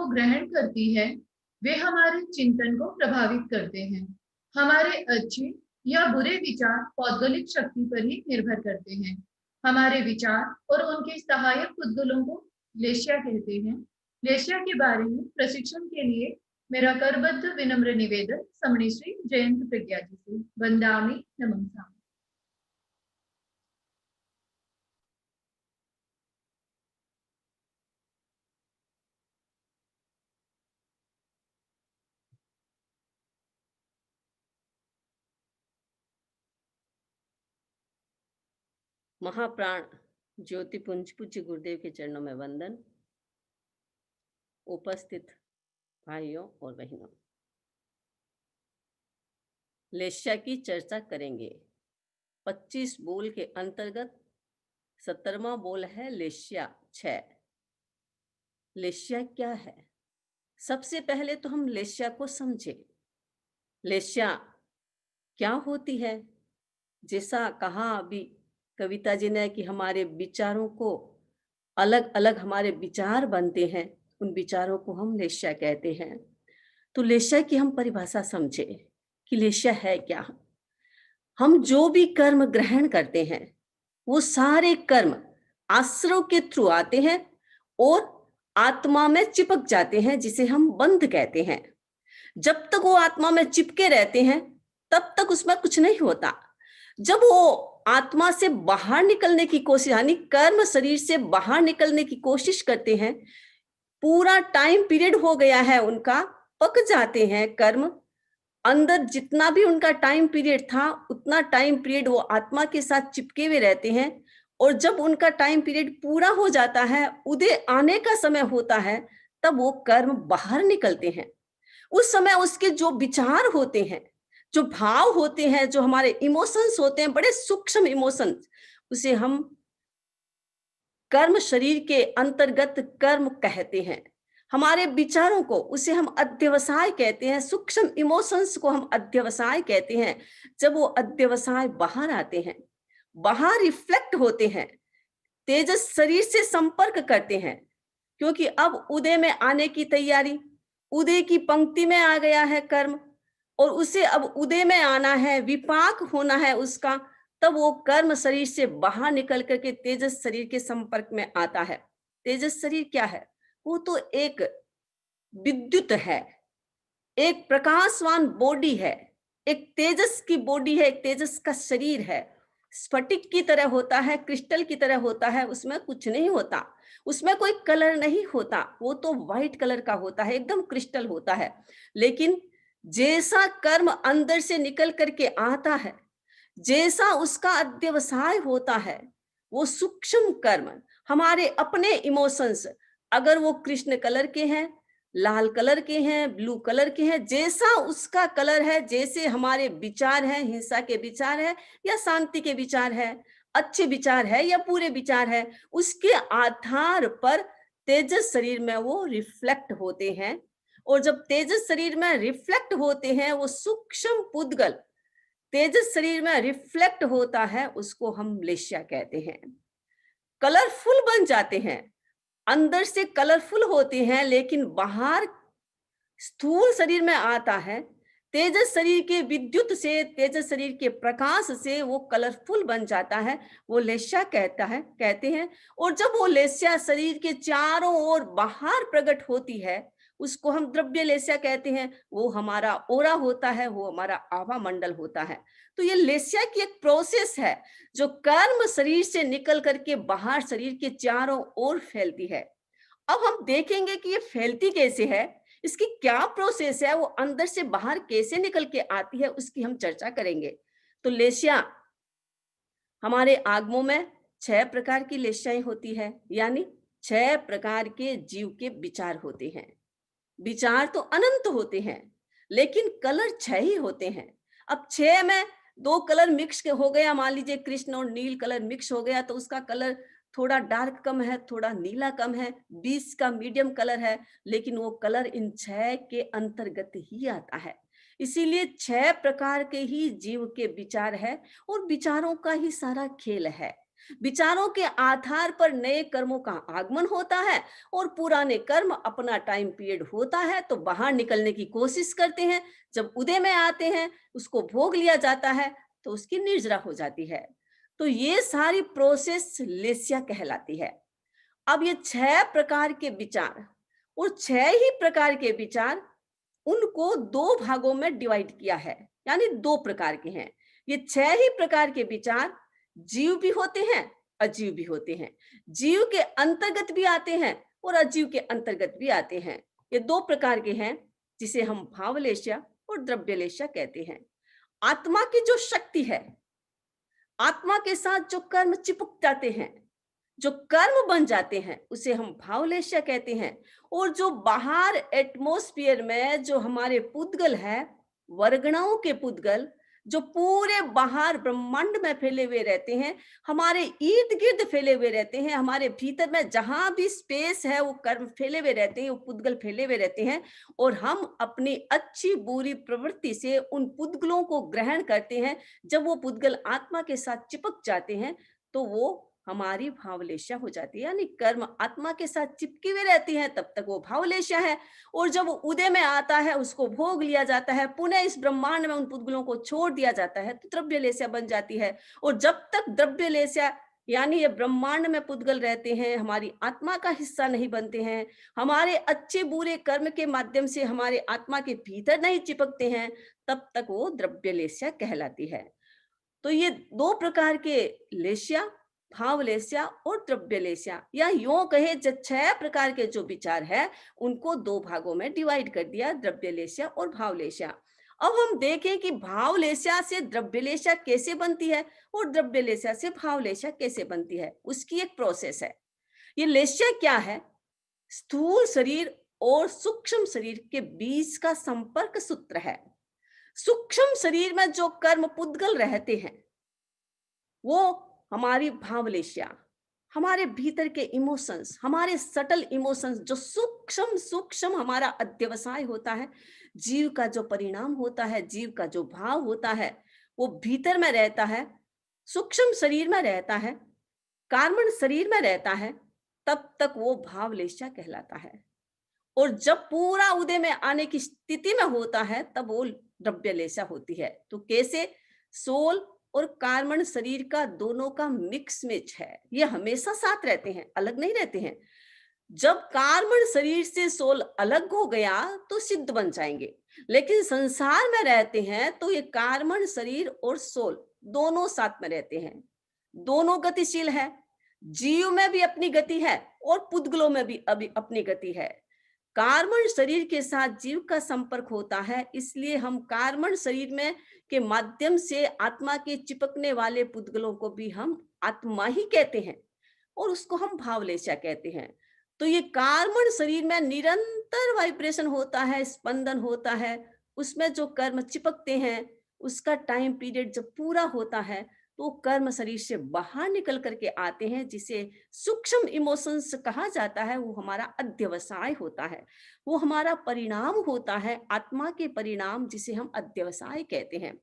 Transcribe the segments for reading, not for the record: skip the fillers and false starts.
को ग्रहण करती है वे हमारे चिंतन को प्रभावित करते हैं। हमारे अच्छे या बुरे विचार पौद्गलिक शक्ति पर ही निर्भर करते हैं। हमारे विचार और उनके सहायक पुद्गलों को लेश्या कहते हैं। लेश्या के बारे में प्रशिक्षण के लिए मेरा करबद्ध विनम्र निवेदन समणी श्री जयंत प्रज्ञा जी से। वंदामि नमः। महाप्राण ज्योतिपुंज पूज्य गुरुदेव के चरणों में वंदन। उपस्थित भाइयों और बहनों, लेश्या की चर्चा करेंगे। 25 बोल के अंतर्गत 17वां बोल है लेश्या 6। लेश्या क्या है? सबसे पहले तो हम लेश्या को समझे। लेश्या क्या होती है? जैसा कहा अभी कविता जी ने कि हमारे विचारों को अलग अलग हमारे विचार बनते हैं, उन विचारों को हम लेश्या कहते हैं। तो लेश्या की हम परिभाषा समझे कि लेश्या है क्या। हम जो भी कर्म ग्रहण करते हैं वो सारे कर्म आश्रव के थ्रू आते हैं और आत्मा में चिपक जाते हैं, जिसे हम बंध कहते हैं। जब तक वो आत्मा में चिपके रहते हैं तब तक उसमें कुछ नहीं होता। जब वो आत्मा से बाहर निकलने की कोशिश, यानी कर्म शरीर से बाहर निकलने की कोशिश करते हैं, पूरा टाइम पीरियड हो गया है उनका, पक जाते हैं कर्म, अंदर जितना भी उनका टाइम पीरियड था उतना टाइम पीरियड वो आत्मा के साथ चिपके हुए रहते हैं। और जब उनका टाइम पीरियड पूरा हो जाता है, उदय आने का समय होता है, तब वो कर्म बाहर निकलते हैं। उस समय उसके जो विचार होते हैं, जो भाव होते हैं, जो हमारे इमोशंस होते हैं, बड़े सूक्ष्म इमोशंस, उसे हम कर्म शरीर के अंतर्गत कर्म कहते हैं। हमारे विचारों को, उसे हम अध्यवसाय कहते हैं। सूक्ष्म इमोशंस को हम अध्यवसाय कहते हैं। जब वो अध्यवसाय बाहर आते हैं, बाहर रिफ्लेक्ट होते हैं, तेजस शरीर से संपर्क करते हैं, क्योंकि अब उदय में आने की तैयारी, उदय की पंक्ति में आ गया है कर्म, और उसे अब उदय में आना है, विपाक होना है उसका, तब वो कर्म शरीर से बाहर निकल करके तेजस शरीर के संपर्क में आता है। तेजस शरीर क्या है? वो तो एक विद्युत है, एक प्रकाशवान बॉडी है, एक तेजस की बॉडी है, एक तेजस का शरीर है। स्फटिक की तरह होता है, क्रिस्टल की तरह होता है, उसमें कुछ नहीं होता, उसमें कोई कलर नहीं होता, वो तो व्हाइट कलर का होता है, एकदम क्रिस्टल होता है। लेकिन जैसा कर्म अंदर से निकल करके आता है, जैसा उसका अध्यवसाय होता है, वो सूक्ष्म कर्म, हमारे अपने इमोशंस, अगर वो कृष्ण कलर के हैं, लाल कलर के हैं, ब्लू कलर के हैं, जैसा उसका कलर है, जैसे हमारे विचार हैं, हिंसा के विचार है या शांति के विचार है, अच्छे विचार है या पूरे विचार है, उसके आधार पर तेजस शरीर में वो रिफ्लेक्ट होते हैं। और जब तेजस शरीर में रिफ्लेक्ट होते हैं, वो सूक्ष्म पुद्गल तेजस शरीर में रिफ्लेक्ट होता है, उसको हम लेश्या कहते हैं। कलरफुल बन जाते हैं, अंदर से कलरफुल होते हैं, लेकिन बाहर स्थूल शरीर में आता है। तेजस शरीर के विद्युत से, तेजस शरीर के प्रकाश से वो कलरफुल बन जाता है, वो लेश्या कहते हैं। और जब वो लेश्या शरीर के चारों ओर बाहर प्रकट होती है, उसको हम द्रव्य लेश्या कहते हैं। वो हमारा ओरा होता है, वो हमारा आभा मंडल होता है। तो ये लेश्या की एक प्रोसेस है जो कर्म शरीर से निकल करके बाहर शरीर के चारों ओर फैलती है। अब हम देखेंगे कि ये फैलती कैसे है, इसकी क्या प्रोसेस है, वो अंदर से बाहर कैसे निकल के आती है, उसकी हम चर्चा करेंगे। तो लेश्या, हमारे आगमों में 6 प्रकार की लेश्याएं होती है, यानी 6 प्रकार के जीव के विचार होते हैं। विचार तो अनंत होते हैं, लेकिन कलर 6 ही होते हैं। अब 6 में 2 कलर मिक्स हो गया, मान लीजिए कृष्ण और नील कलर मिक्स हो गया, तो उसका कलर थोड़ा डार्क कम है, थोड़ा नीला कम है, 20 का मीडियम कलर है, लेकिन वो कलर इन 6 के अंतर्गत ही आता है। इसीलिए 6 प्रकार के ही जीव के विचार है और विचारों का ही सारा खेल है। विचारों के आधार पर नए कर्मों का आगमन होता है और पुराने कर्म अपना टाइम पीरियड होता है तो बाहर निकलने की कोशिश करते हैं। जब उदय में आते हैं, उसको भोग लिया जाता है तो उसकी निर्जरा हो जाती है। तो ये सारी प्रोसेस लेस्या कहलाती है। अब ये 6 प्रकार के विचार और 6 ही प्रकार के विचार, उनको 2 भागों में डिवाइड किया है, यानी 2 प्रकार के हैं। ये 6 ही प्रकार के विचार जीव भी होते हैं, अजीव भी होते हैं। जीव के अंतर्गत भी आते हैं और अजीव के अंतर्गत भी आते हैं। ये 2 प्रकार के हैं, जिसे हम भावलेश्या और द्रव्यलेश्या कहते हैं। आत्मा की जो शक्ति है, आत्मा के साथ जो कर्म चिपक जाते हैं, जो कर्म बन जाते हैं, उसे हम भावलेश्या कहते हैं। और जो बाहर एटमॉस्फेयर में जो हमारे पुद्गल है, वर्गणाओं के पुद्गल, जो पूरे बाहर ब्रह्मांड में फैले हुए रहते हैं, हमारे इर्द गिर्द फैले हुए रहते हैं, हमारे भीतर में जहां भी स्पेस है वो कर्म फैले हुए रहते हैं, वो पुद्गल फैले हुए रहते हैं। और हम अपनी अच्छी बुरी प्रवृत्ति से उन पुद्गलों को ग्रहण करते हैं। जब वो पुद्गल आत्मा के साथ चिपक जाते हैं तो वो हमारी भावलेशा हो जाती है, यानी कर्म आत्मा के साथ चिपकी हुई रहती है, तब तक वो भावलेशा है। और जब वो उदय में आता है, उसको भोग लिया जाता है, पुनः इस ब्रह्मांड में उन पुद्गलों को छोड़ दिया जाता है तो द्रव्यलेशा बन जाती है। और जब तक द्रव्यलेशा यानी ये ब्रह्मांड में पुद्गल रहते हैं, हमारी आत्मा का हिस्सा नहीं बनते हैं, हमारे अच्छे बुरे कर्म के माध्यम से हमारे आत्मा के भीतर नहीं चिपकते हैं, तब तक वो द्रव्यलेशा कहलाती है। तो ये 2 प्रकार के लेस्या, भावलेस्या और द्रव्यलेस्या, या यूं कहे 6 प्रकार के जो विचार है उनको 2 भागों में डिवाइड कर दिया, द्रव्यलेस्या और भावलेस्या। अब हम देखें कि भावलेस्या से द्रव्यलेस्या कैसे बनती है और द्रव्यलेस्या से भावलेस्या कैसे बनती है, उसकी एक प्रोसेस है। ये लेस्या क्या है? स्थूल शरीर और सूक्ष्म शरीर के बीच का संपर्क सूत्र है। सूक्ष्म शरीर में जो कर्म पुद्गल रहते हैं वो हमारी भावलेशा, हमारे भीतर के इमोशंस, हमारे सटल इमोशंस, जो सूक्ष्म सूक्ष्म हमारा अध्यवसाय होता है, जीव का जो परिणाम होता है, जीव का जो भाव होता है, वो भीतर में रहता है, सूक्ष्म शरीर में रहता है, कार्बन शरीर में रहता है, तब तक वो भावलेशा कहलाता है। और जब पूरा उदय में आने की स्थिति में होता है तब वो द्रव्यलेशा होती है। तो कैसे? सोल और कार्बन शरीर का दोनों का मिक्स मैच है, ये हमेशा साथ रहते हैं, अलग नहीं रहते हैं। जब कार्बन शरीर से सोल अलग हो गया तो सिद्ध बन जाएंगे, लेकिन संसार में रहते हैं तो ये कार्बन शरीर और सोल दोनों साथ में रहते हैं, दोनों गतिशील है। जीव में भी अपनी गति है और पुद्गलों में भी अभी अपनी गति है। कार्बन शरीर के साथ जीव का संपर्क होता है, इसलिए हम कार्बन शरीर में के माध्यम से आत्मा के चिपकने वाले पुद्गलों को भी हम आत्मा ही कहते हैं और उसको हम भावलेशा कहते हैं। तो ये कार्बन शरीर में निरंतर वाइब्रेशन होता है, स्पंदन होता है, उसमें जो कर्म चिपकते हैं उसका टाइम पीरियड जब पूरा होता है तो कर्म शरीर से बाहर निकल करके आते हैं, जिसे सूक्ष्म इमोशंस कहा जाता है। वो हमारा अध्यवसाय होता है, वो हमारा परिणाम होता है, आत्मा के परिणाम, जिसे हम अध्यवसाय कहते हैं।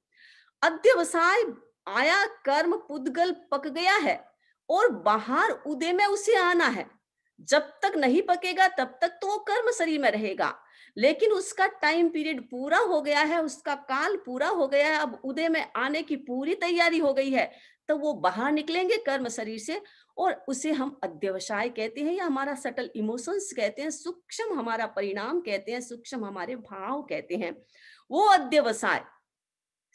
अध्यवसाय आया, कर्म पुद्गल पक गया है और बाहर उदय में उसे आना है। जब तक नहीं पकेगा तब तक तो वो कर्म शरीर में रहेगा, लेकिन उसका टाइम पीरियड पूरा हो गया है, उसका काल पूरा हो गया है, अब उदय में आने की पूरी तैयारी हो गई है, तो वो बाहर निकलेंगे कर्म शरीर से और उसे हम अध्यवसाय कहते हैं, या हमारा सटल इमोशंस कहते हैं, सूक्ष्म हमारा परिणाम कहते हैं, सूक्ष्म हमारे भाव कहते हैं। वो अध्यवसाय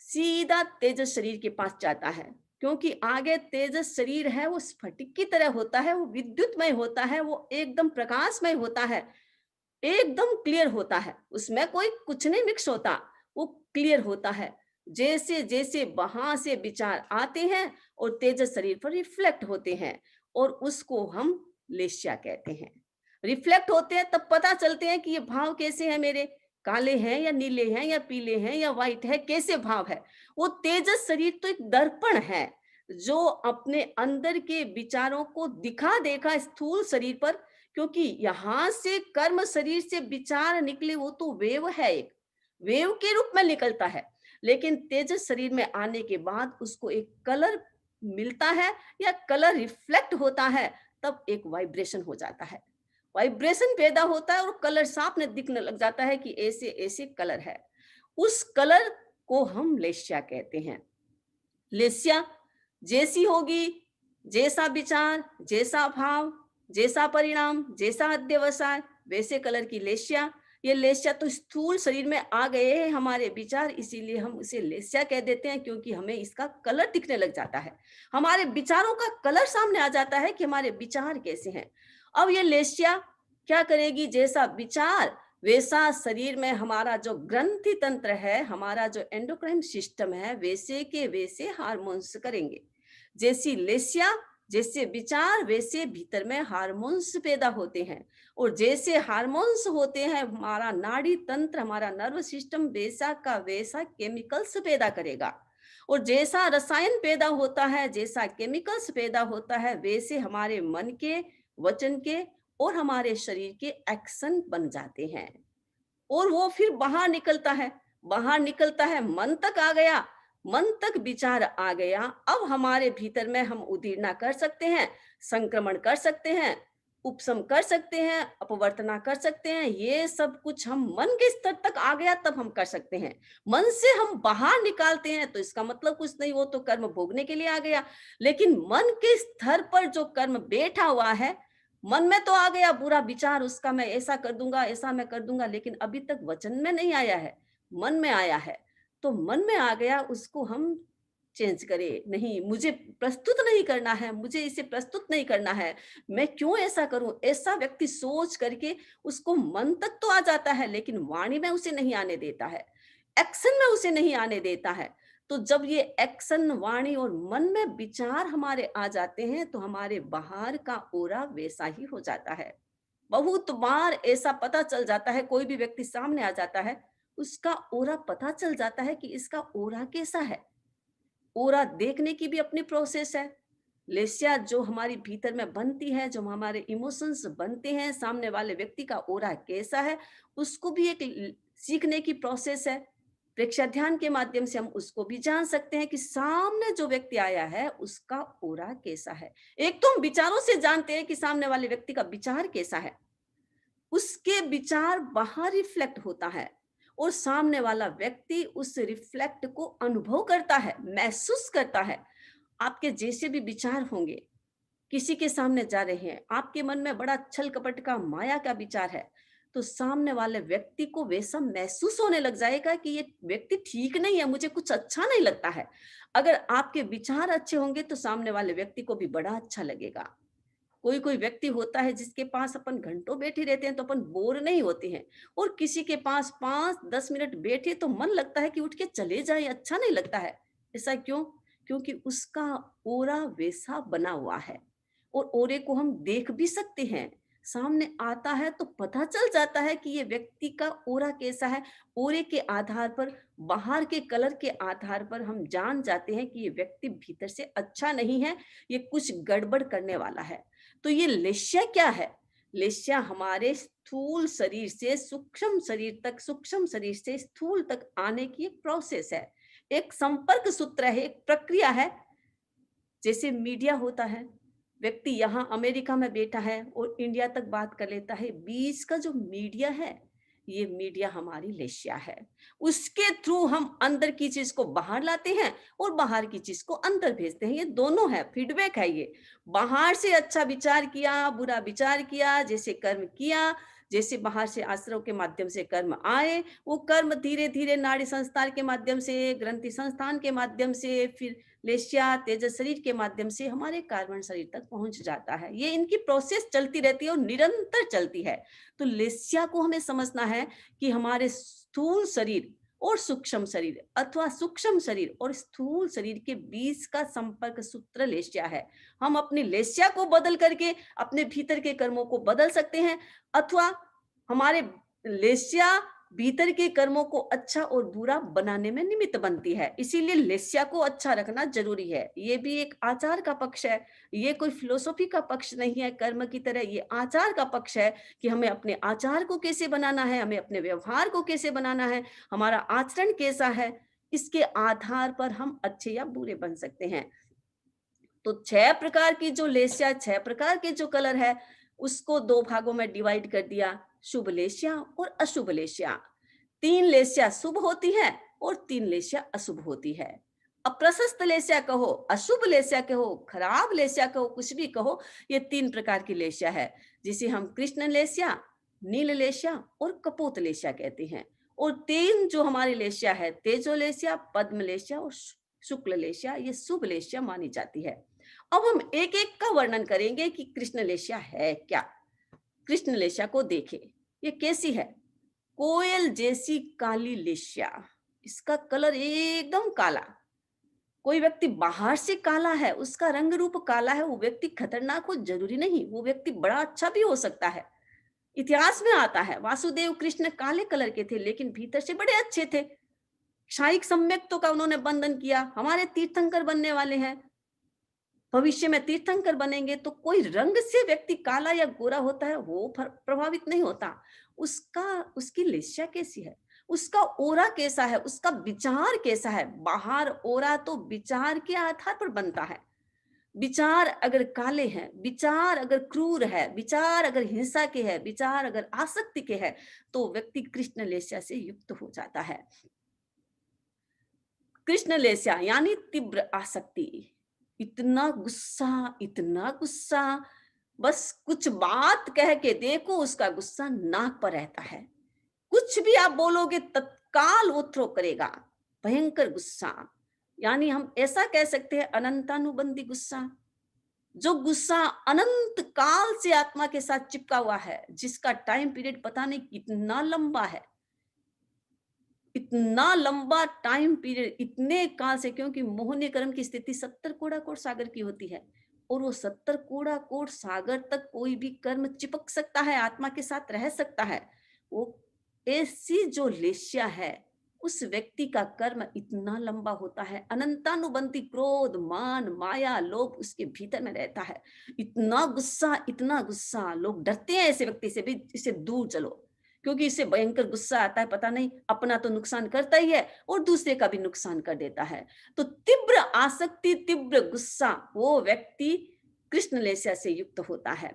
सीधा तेजस शरीर के पास जाता है, क्योंकि आगे तेजस शरीर है वो स्फटिक की तरह होता है, वो विद्युतमय होता है, वो एकदम प्रकाशमय होता है, एकदम क्लियर होता है, उसमें कोई कुछ नहीं मिक्स होता, वो क्लियर होता है। जैसे जैसे वहां से विचार आते हैं और तेजस शरीर पर रिफ्लेक्ट होते हैं और उसको हम लेश्या कहते हैं। रिफ्लेक्ट होते हैं तब पता चलते हैं कि ये भाव कैसे हैं, मेरे काले हैं या नीले हैं या पीले हैं या व्हाइट है, कैसे भाव है। वो तेजस शरीर तो एक दर्पण है जो अपने अंदर के विचारों को दिखा देगा स्थूल शरीर पर, क्योंकि यहां से कर्म शरीर से विचार निकले वो तो वेव है, एक वेव के रूप में निकलता है, लेकिन तेजस शरीर में आने के बाद उसको एक कलर मिलता है या कलर रिफ्लेक्ट होता है, तब एक वाइब्रेशन हो जाता है। वाइब्रेशन पैदा होता है और कलर साफ में दिखने लग जाता है कि ऐसे ऐसे कलर है। उस कलर को हम लेस्या कहते हैं। लेस्या जैसी होगी, जैसा विचार, जैसा भाव, जैसा परिणाम, जैसा अध्यवसाय, वैसे कलर की लेस्या। ये लेस्या तो स्थूल शरीर में आ गए हैं हमारे विचार, इसीलिए हम उसे लेस्या कह देते हैं, क्योंकि हमें इसका कलर दिखने लग जाता है। हमारे विचारों का कलर सामने आ जाता है कि हमारे विचार कैसे हैं। अब ये लेस्या क्या करेगी? जैसा विचार वैसा शरीर में हमारा जो ग्रंथि तंत्र है, हमारा जो एंडोक्राइन सिस्टम है, वैसे के वैसे हार्मोन्स करेंगे। जैसी लेस्या, जैसे विचार, वैसे भीतर में हार्मोन्स पैदा होते हैं। और जैसे हार्मोन्स होते हैं, हमारा नाड़ी तंत्र, हमारा नर्व सिस्टम वैसा का वैसा केमिकल्स पैदा करेगा। और जैसा रसायन पैदा होता है, जैसा केमिकल्स पैदा होता है, वैसे हमारे मन के, वचन के और हमारे शरीर के एक्शन बन जाते हैं। और वो फिर बाहर निकलता है, बाहर निकलता है, मन तक आ गया, मन तक विचार आ गया। अब हमारे भीतर में हम उदीरना कर सकते हैं, संक्रमण कर सकते हैं, उपशम कर सकते हैं, अपवर्तना कर सकते हैं। ये सब कुछ हम मन के स्तर तक आ गया तब हम कर सकते हैं। मन से हम बाहर निकालते हैं तो इसका मतलब कुछ नहीं, वो तो कर्म भोगने के लिए आ गया। लेकिन मन के स्तर पर जो कर्म बैठा हुआ है, मन में तो आ गया बुरा विचार, उसका मैं ऐसा कर दूंगा, ऐसा मैं कर दूंगा, लेकिन अभी तक वचन में नहीं आया है, मन में आया है। तो मन में आ गया, उसको हम चेंज करें। नहीं, मुझे प्रस्तुत नहीं करना है, मुझे इसे प्रस्तुत नहीं करना है, मैं क्यों ऐसा करूं? ऐसा व्यक्ति सोच करके उसको मन तक तो आ जाता है, लेकिन वाणी में उसे नहीं आने देता है, एक्शन में उसे नहीं आने देता है। तो जब ये एक्शन, वाणी और मन में विचार हमारे आ जाते हैं, तो हमारे बाहर का ओरा वैसा ही हो जाता है। बहुत बार ऐसा पता चल जाता है, कोई भी व्यक्ति सामने आ जाता है, उसका ओरा पता चल जाता है कि इसका ओरा कैसा है। ओरा देखने की भी अपनी प्रोसेस है। लेस्या जो हमारी भीतर में बनती है, जो हमारे इमोशंस बनते हैं, सामने वाले व्यक्ति का ओरा कैसा है, उसको भी एक सीखने की प्रोसेस है। प्रेक्षा ध्यान के माध्यम से हम उसको भी जान सकते हैं कि सामने जो व्यक्ति आया है उसका ओरा कैसा है। एक तो हम विचारों से जानते हैं कि सामने वाले व्यक्ति का विचार कैसा है, उसके विचार बाहर रिफ्लेक्ट होता है और सामने वाला व्यक्ति उस रिफ्लेक्ट को अनुभव करता है, महसूस करता है। आपके जैसे भी विचार होंगे, किसी के सामने जा रहे हैं, आपके मन में बड़ा छल कपट का, माया का विचार है, तो सामने वाले व्यक्ति को वैसा महसूस होने लग जाएगा कि ये व्यक्ति ठीक नहीं है, मुझे कुछ अच्छा नहीं लगता है। अगर आपके विचार अच्छे होंगे तो सामने वाले व्यक्ति को भी बड़ा अच्छा लगेगा। कोई कोई व्यक्ति होता है जिसके पास अपन घंटों बैठे रहते हैं तो अपन बोर नहीं होते हैं, और किसी के पास 5-10 मिनट बैठे तो मन लगता है कि उठ के चले जाए, अच्छा नहीं लगता है। ऐसा क्यों? क्योंकि उसका ओरा वैसा बना हुआ है। और ओरे को हम देख भी सकते हैं, सामने आता है तो पता चल जाता है कि ये व्यक्ति का ओरा कैसा है। ओरे के आधार पर, बाहर के कलर के आधार पर हम जान जाते हैं कि ये व्यक्ति भीतर से अच्छा नहीं है, ये कुछ गड़बड़ करने वाला है। तो ये लेस्या क्या है? लेस्या हमारे स्थूल शरीर से सूक्ष्म शरीर तक, सूक्ष्म शरीर से स्थूल तक आने की एक प्रोसेस है, एक संपर्क सूत्र है, एक प्रक्रिया है। जैसे मीडिया होता है, व्यक्ति यहाँ अमेरिका में बैठा है और इंडिया तक बात कर लेता है, बीच का जो मीडिया है, ये मीडिया हमारी लेस्या है। उसके थ्रू हम अंदर की चीज को बाहर लाते हैं और बाहर की चीज को अंदर भेजते हैं। ये दोनों है, फीडबैक है ये। बाहर से अच्छा विचार किया, बुरा विचार किया, जैसे कर्म किया, जैसे बाहर से आश्रव के माध्यम से कर्म आए, वो कर्म धीरे धीरे नाड़ी संस्थान के माध्यम से, ग्रंथि संस्थान के माध्यम से, फिर लेस्या तेजस शरीर के माध्यम से हमारे कार्बन शरीर तक पहुंच जाता है। ये इनकी प्रोसेस चलती रहती है और निरंतर चलती है। तो लेस्या को हमें समझना है कि हमारे स्थूल शरीर और सूक्ष्म शरीर, अथवा सूक्ष्म शरीर और स्थूल शरीर के बीच का संपर्क सूत्र लेस्या है। हम अपनी लेस्या को बदल करके अपने भीतर के कर्मों को बदल सकते हैं, अथवा हमारे लेस्या भीतर के कर्मों को अच्छा और बुरा बनाने में निमित्त बनती है। इसीलिए लेस्या को अच्छा रखना जरूरी है। ये भी एक आचार का पक्ष है, ये कोई फिलोसॉफी का पक्ष नहीं है कर्म की तरह, ये आचार का पक्ष है कि हमें अपने आचार को कैसे बनाना है, हमें अपने व्यवहार को कैसे बनाना है, हमारा आचरण कैसा है, इसके आधार पर हम अच्छे या बुरे बन सकते हैं। तो 6 प्रकार की जो लेस्या, 6 प्रकार के जो कलर है, उसको 2 भागों में डिवाइड कर दिया, शुभ लेस्या और अशुभ लेस्या। 3 लेस्या शुभ होती है और 3 लेस्या अशुभ होती है। अब प्रशस्त लेस्या कहो, अशुभ लेस्या कहो, खराब लेस्या कहो, कुछ भी कहो, ये 3 प्रकार की लेस्या है, जिसे हम कृष्ण लेस्या, नील लेस्या और कपोत लेस्या कहते हैं। और 3 जो हमारी लेस्या है, तेजो लेस्या, पद्म लेस्या और शुक्ल लेस्या, ये शुभ लेस्या मानी जाती है। अब हम एक एक का वर्णन करेंगे कि कृष्ण लेस्या है क्या। कृष्ण लेस्या को देखें, ये कैसी है? कोयल जैसी काली लेस्या, इसका कलर एकदम काला। कोई व्यक्ति बाहर से काला है, उसका रंग रूप काला है, वो व्यक्ति खतरनाक हो जरूरी नहीं, वो व्यक्ति बड़ा अच्छा भी हो सकता है। इतिहास में आता है वासुदेव कृष्ण काले कलर के थे, लेकिन भीतर से बड़े अच्छे थे। क्षायिक सम्यक्तों का उन्होंने बंधन किया। हमारे तीर्थंकर बनने वाले हैं, भविष्य में तीर्थंकर बनेंगे, तो कोई रंग से व्यक्ति काला या गोरा होता है वो प्रभावित नहीं होता। उसकी लेस्या कैसी है, उसका ओरा कैसा है, उसका विचार कैसा है। बाहर ओरा तो विचार के आधार पर बनता है। विचार अगर काले हैं, विचार अगर क्रूर है, विचार अगर हिंसा के है, विचार अगर आसक्ति के है, तो व्यक्ति कृष्ण लेस्या से युक्त हो जाता है। कृष्ण लेस्या यानी तीव्र आसक्ति, इतना गुस्सा, इतना गुस्सा, बस कुछ बात कह के देखो उसका गुस्सा नाक पर रहता है। कुछ भी आप बोलोगे तत्काल वो थ्रो करेगा। भयंकर गुस्सा, यानी हम ऐसा कह सकते हैं अनंतानुबंधी गुस्सा। जो गुस्सा अनंत काल से आत्मा के साथ चिपका हुआ है, जिसका टाइम पीरियड पता नहीं कितना लंबा है, इतना लंबा टाइम पीरियड, इतने काल से, क्योंकि मोहनी कर्म की स्थिति 70 कोड़ा कोट सागर की होती है, और वो 70 कोड़ा कोट सागर तक कोई भी कर्म चिपक सकता है, आत्मा के साथ रह सकता है। वो ऐसी जो लेस्या है, उस व्यक्ति का कर्म इतना लंबा होता है, अनंतानुबंधी क्रोध, मान, माया, लोभ उसके भीतर में रहता है। इतना गुस्सा, लोग डरते हैं ऐसे व्यक्ति से भी, इससे दूर चलो, क्योंकि इससे भयंकर गुस्सा आता है, पता नहीं अपना तो नुकसान करता ही है और दूसरे का भी नुकसान कर देता है। तो तीव्र आसक्ति, तीव्र गुस्सा, वो व्यक्ति कृष्ण लेस्या से युक्त होता है।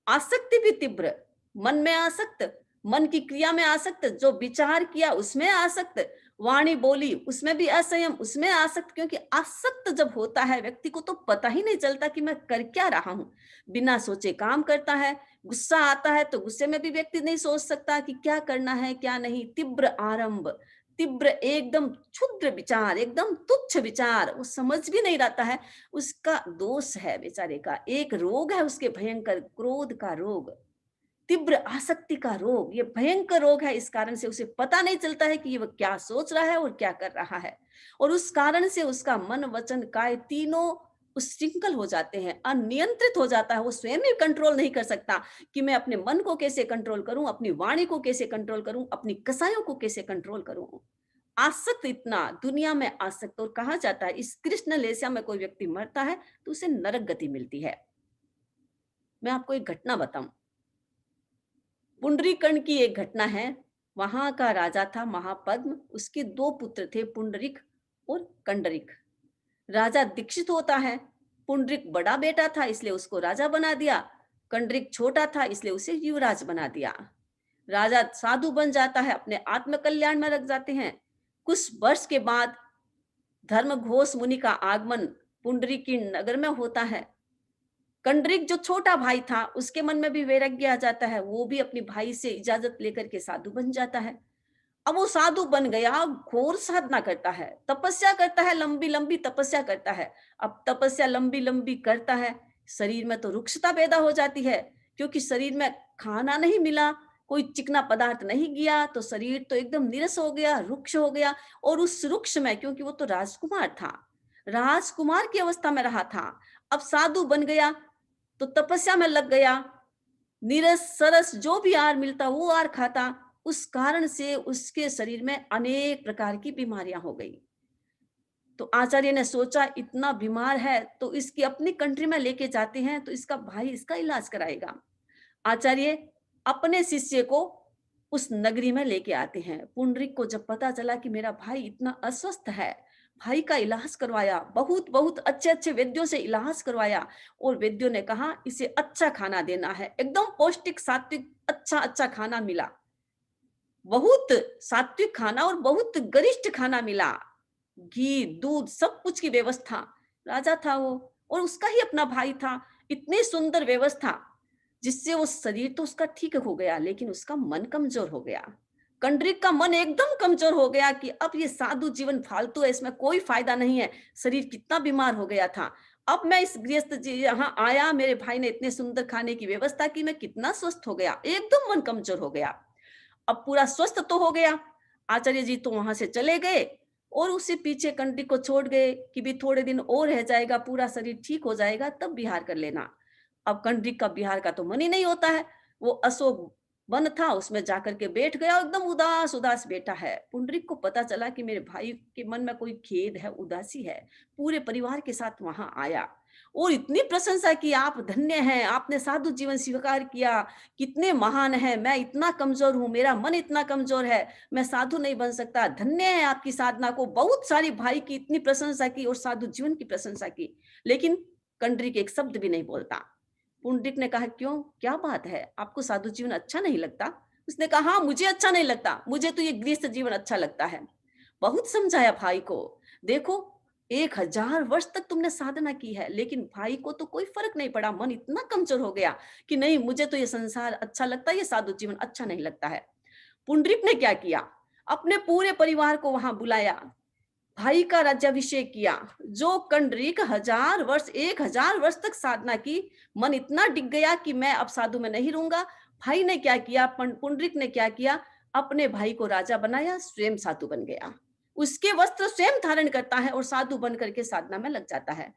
आसक्ति भी तीव्र, मन में आसक्त, मन की क्रिया में आसक्त, जो विचार किया उसमें आसक्त, वाणी बोली उसमें भी असंयम, उसमें आसक्त। क्योंकि आसक्त जब होता है व्यक्ति को तो पता ही नहीं चलता कि मैं कर क्या रहा हूं, बिना सोचे काम करता है। गुस्सा आता है तो गुस्से में भी व्यक्ति नहीं सोच सकता कि क्या करना है क्या नहीं। तीव्र आरंभ, तीव्र एकदम क्षुद्र विचार, एकदम तुच्छ विचार, वो समझ भी नहीं रहता है। उसका दोष है बेचारे का, एक रोग है उसके भयंकर, क्रोध का रोग, तीव्र आसक्ति का रोग, ये भयंकर रोग है। इस कारण से उसे पता नहीं चलता है कि ये वो क्या सोच रहा है और क्या कर रहा है, और उस कारण से उसका मन, वचन, काय तीनों उच्छृंखल हो जाते हैं, अनियंत्रित हो जाता है। वो स्वयं ही कंट्रोल नहीं कर सकता कि मैं अपने मन को कैसे कंट्रोल करूं, अपनी वाणी को कैसे कंट्रोल करूं, अपनी कसायों को कैसे कंट्रोल करूं। आसक्त, इतना दुनिया में आसक्त। और कहा जाता है इस कृष्ण लेस्या में कोई व्यक्ति मरता है तो उसे नरक गति मिलती है। मैं आपको एक घटना बताऊं, पुंडरीकर्ण की एक घटना है। वहां का राजा था महापद्म, उसके 2 पुत्र थे, पुंडरीक और कंडरीक। राजा दीक्षित होता है, पुंडरीक बड़ा बेटा था इसलिए उसको राजा बना दिया, कंडरीक छोटा था इसलिए उसे युवराज बना दिया। राजा साधु बन जाता है, अपने आत्म कल्याण में लग जाते हैं। कुछ वर्ष के बाद धर्म घोष मुनि का आगमन पुंडरीक की नगर में होता है। कंडरीक जो छोटा भाई था उसके मन में भी वैराग्य आ जाता है, वो भी अपनी भाई से इजाजत लेकर के साधु बन जाता है। अब वो साधु बन गया, घोर साधना करता है, तपस्या करता है, लंबी लंबी तपस्या करता है। अब तपस्या लंबी लंबी करता है, शरीर में तो रुक्षता पैदा हो जाती है, क्योंकि शरीर में खाना नहीं मिला, कोई चिकना पदार्थ नहीं गया, तो शरीर तो एकदम नीरस हो गया, रुक्ष हो गया। और उस रुक्ष में, क्योंकि वो तो राजकुमार था, राजकुमार की अवस्था में रहा था, अब साधु बन गया तो तपस्या में लग गया, नीरस सरस जो भी आहार मिलता वो आहार खाता। उस कारण से उसके शरीर में अनेक प्रकार की बीमारियां हो गई। तो आचार्य ने सोचा इतना बीमार है तो इसकी अपनी कंट्री में लेके जाते हैं, तो इसका भाई इसका इलाज कराएगा। आचार्य अपने शिष्य को उस नगरी में लेके आते हैं। पुंडरीक को जब पता चला कि मेरा भाई इतना अस्वस्थ है, भाई का इलाज करवाया, बहुत बहुत अच्छे अच्छे वैद्यों से इलाज करवाया, और वैद्यों ने कहा इसे अच्छा खाना देना है, एकदम पौष्टिक सात्विक अच्छा अच्छा खाना मिला, बहुत सात्विक खाना और बहुत गरिष्ठ खाना मिला, घी दूध सब कुछ की व्यवस्था। राजा था वो, और उसका ही अपना भाई था, इतनी सुंदर व्यवस्था, जिससे वो शरीर तो उसका ठीक हो गया, लेकिन उसका मन कमजोर हो गया। कंडरीक का मन एकदम कमजोर हो गया कि अब ये साधु जीवन फालतू है, इसमें कोई फायदा नहीं है। शरीर कितना बीमार हो गया था, अब मैं इस गृहस्थ जी यहाँ आया, मेरे भाई ने इतने सुंदर खाने की व्यवस्था की, मैं कितना स्वस्थ हो गया, एकदम मन कमजोर हो गया। अब पूरा स्वस्थ तो हो गया, आचार्य जी तो वहां से चले गए, और उसी पीछे कंटी को छोड़ गए कि भी थोड़े दिन और रह जाएगा, पूरा शरीर ठीक हो जाएगा तब बिहार कर लेना। अब कंडरिक का बिहार का तो मन ही नहीं होता है, वो अशोक वन था उसमें जाकर के बैठ गया, एकदम उदास उदास बैठा है। पुंडरीक को पता चला कि मेरे भाई के मन में कोई खेद है, उदासी है, पूरे परिवार के साथ वहां आया और इतनी प्रशंसा की, आप धन्य हैं, आपने साधु जीवन स्वीकार किया, कितने महान है, मैं इतना कमजोर हूं, मेरा मन इतना कमजोर है, मैं साधु नहीं बन सकता, धन्य है आपकी साधना को। बहुत सारी भाई की इतनी प्रशंसा की और साधु जीवन की प्रशंसा की, लेकिन कंडरिक एक शब्द भी नहीं बोलता। पुंडरिक ने कहा क्यों, क्या बात है, आपको साधु जीवन अच्छा नहीं लगता? उसने कहा हाँ मुझे अच्छा नहीं लगता, मुझे तो ये गृहस्थ जीवन अच्छा लगता है। बहुत समझाया भाई को, देखो 1000 वर्ष तक तुमने साधना की है, लेकिन भाई को तो कोई फर्क नहीं पड़ा, मन इतना कमजोर हो गया कि नहीं मुझे तो ये संसार अच्छा लगता है, ये साधु जीवन अच्छा नहीं लगता है। पुंडरिक ने क्या किया, अपने पूरे परिवार को वहां बुलाया, भाई का राज्याभिषेक किया। जो कंडरीक 1000 वर्ष तक साधना की, मन इतना डिग गया कि मैं अब साधु में नहीं रहूंगा। भाई ने क्या किया, पुंडरिक ने क्या किया, अपने भाई को राजा बनाया, स्वयं साधु बन गया, उसके वस्त्र स्वयं धारण करता है और साधु बन करके साधना में लग जाता है।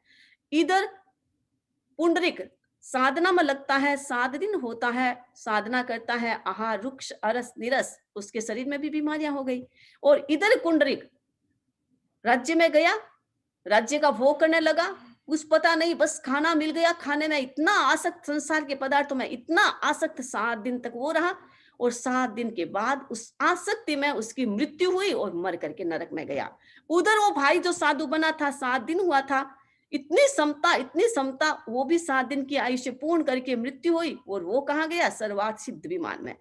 इधर पुंडरिक साधना में लगता है, 7 दिन होता है, साधना करता है, आहार रुक्ष अरस निरस, उसके शरीर में भी बीमारियां हो गई। और इधर पुंडरिक राज्य में गया, राज्य का भोग करने लगा, कुछ पता नहीं, बस खाना मिल गया, खाने में इतना आसक्त, संसार के पदार्थों में इतना आसक्त, 7 दिन तक वो रहा, और 7 दिन के बाद उस आसक्ति में उसकी मृत्यु हुई और मर करके नरक में गया। उधर वो भाई जो साधु बना था, 7 दिन हुआ था, इतनी समता, इतनी समता, वो भी 7 दिन की आयुष्य पूर्ण करके मृत्यु हुई, और वो कहाँ गया, सर्वार्थ सिद्ध विमान में।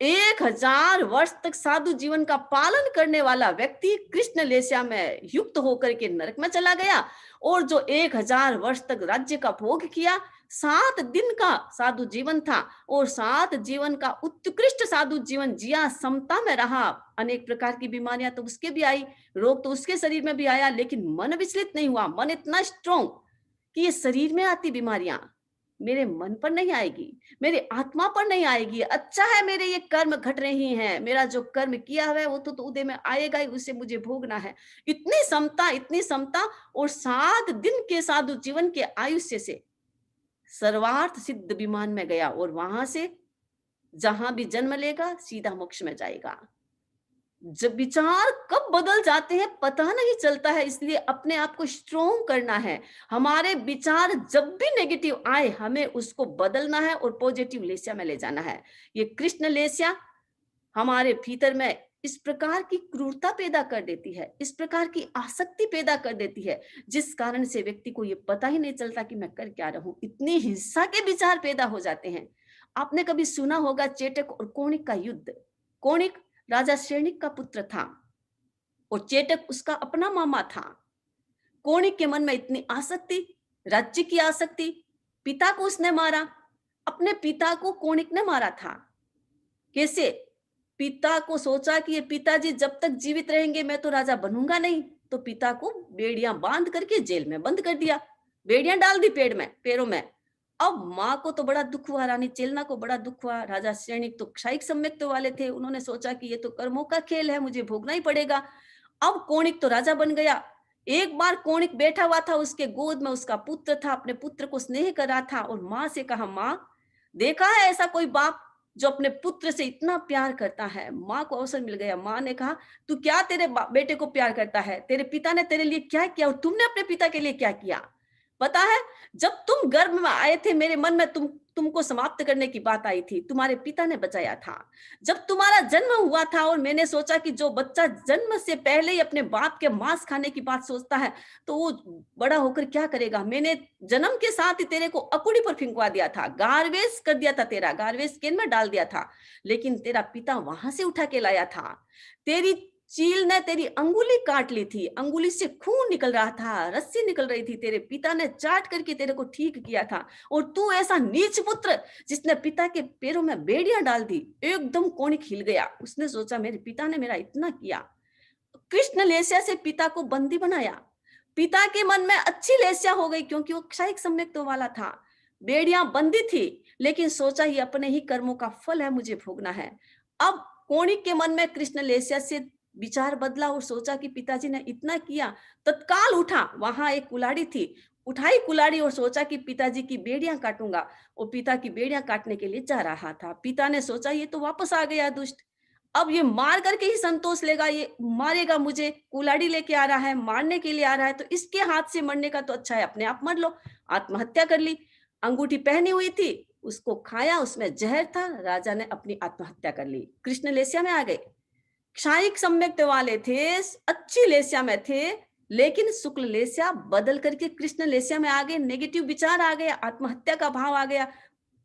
1000 वर्ष तक साधु जीवन का पालन करने वाला व्यक्ति कृष्ण लेस्या में युक्त होकर के नरक में चला गया, और जो 1000 वर्ष तक राज्य का भोग किया, 7 दिन का साधु जीवन था, और 7 जीवन का उत्कृष्ट साधु जीवन जिया, समता में रहा। अनेक प्रकार की बीमारियां तो उसके भी आई, रोग तो उसके शरीर में भी आया, लेकिन मन विचलित नहीं हुआ, मन इतना स्ट्रोंग कि ये शरीर में आती बीमारियां मेरे मन पर नहीं आएगी, मेरे आत्मा पर नहीं आएगी। अच्छा है मेरे ये कर्म घट रही हैं, मेरा जो कर्म किया हुआ है वो तो उदय में आएगा ही, उसे मुझे भोगना है। इतनी समता, इतनी समता, और 7 दिन के साधु जीवन के आयुष्य से सर्वार्थ सिद्ध विमान में गया, और वहां से जहां भी जन्म लेगा सीधा मोक्ष में जाएगा। जब विचार कब बदल जाते हैं पता नहीं चलता है, इसलिए अपने आप को स्ट्रोंग करना है। हमारे विचार जब भी नेगेटिव आए, हमें उसको बदलना है और पॉजिटिव लेस्या में ले जाना है। ये कृष्ण लेस्या हमारे भीतर में इस प्रकार की क्रूरता पैदा कर देती है, इस प्रकार की आसक्ति पैदा कर देती है, जिस कारण से व्यक्ति को ये पता ही नहीं चलता कि मैं कर क्या रहा हूं। इतनी हिंसा के विचार पैदा हो जाते हैं। आपने कभी सुना होगा चेटक और कौणिक का युद्ध। कौणिक राजा श्रेणिक का पुत्र था और चेटक उसका अपना मामा था। कौणिक के मन में इतनी आसक्ति, राज्य की आसक्ति, पिता को उसने मारा, अपने पिता को कौणिक ने मारा था। कैसे? पिता को सोचा कि ये पिताजी जब तक जीवित रहेंगे मैं तो राजा बनूंगा नहीं, तो पिता को बेड़ियां बांध करके जेल में बंद कर दिया, बेड़ियां डाल दी पेड़ में, पैरों में। अब माँ को तो बड़ा दुख हुआ, रानी चेलना को बड़ा दुख हुआ। राजा श्रेणिक तो क्षयिक सम्यक्त वाले थे, उन्होंने सोचा कि ये तो कर्मों का खेल है, मुझे भोगना ही पड़ेगा। अब कौणिक तो राजा बन गया। एक बार कौणिक बैठा हुआ था, उसके गोद में उसका पुत्र था, अपने पुत्र को स्नेह कर रहा था, और माँ से कहा, माँ देखा है ऐसा कोई बाप जो अपने पुत्र से इतना प्यार करता है? माँ को अवसर मिल गया। माँ ने कहा, तू क्या तेरे बेटे को प्यार करता है, तेरे पिता ने तेरे लिए क्या किया और तुमने अपने पिता के लिए क्या किया? पता है, जब तुम गर्भ में आए थे मेरे मन में तुमको समाप्त करने की बात आई थी, तुम्हारे पिता ने बचाया था। जब तुम्हारा जन्म हुआ था और मैंने सोचा कि जो बच्चा जन्म से पहले ही अपने बाप के मांस खाने की बात सोचता है तो वो बड़ा होकर क्या करेगा। मैंने जन्म के साथ ही तेरे को अकुड़ी पर फिंकवा दिया था, गार्बेज कर दिया था, तेरा गार्बेज कैन में डाल दिया था, लेकिन तेरा पिता वहां से उठा के लाया था। तेरी चील ने तेरी अंगुली काट ली थी, अंगुली से खून निकल रहा था, रस्सी निकल रही थी, तेरे पिता ने चाट करके तेरे को ठीक किया था। और तू ऐसा नीच पुत्र जिसने पिता के पैरों में बेड़ियां डाल दी। एकदम कोणिक हिल गया, उसने सोचा मेरे पिता ने मेरा इतना किया। कृष्ण लेस्या से पिता को बंदी बनाया। पिता के मन में अच्छी लेस्या हो गई क्योंकि वो क्षयिक सम्यक्त्व वाला था, बेड़ियां बंदी थी, लेकिन सोचा ही अपने ही कर्मों का फल है, मुझे भोगना है। अब कोणिक के मन में कृष्ण लेस्या से विचार बदला और सोचा कि पिताजी ने इतना किया। तत्काल उठा, वहां एक कुल्हाड़ी थी, उठाई कुल्हाड़ी और सोचा कि पिताजी की बेड़ियां काटूंगा। और पिता की बेड़ियां काटने के लिए जा रहा था। पिता ने सोचा ये तो वापस आ गया दुष्ट, अब ये मार करके ही संतोष लेगा, ये मारेगा मुझे, कुल्हाड़ी लेके आ रहा है, मारने के लिए आ रहा है, तो इसके हाथ से मरने का तो अच्छा है अपने आप मर लो। आत्महत्या कर ली। अंगूठी पहनी हुई थी, उसको खाया, उसमें जहर था, राजा ने अपनी आत्महत्या कर ली। कृष्ण लेस्या में आ गए। क्षायिक सम्यक्त वाले थे, अच्छी लेस्या में थे, लेकिन शुक्ल लेस्या बदल करके कृष्ण लेस्या में आ गए। नेगेटिव विचार आ गया, आत्महत्या का भाव आ गया,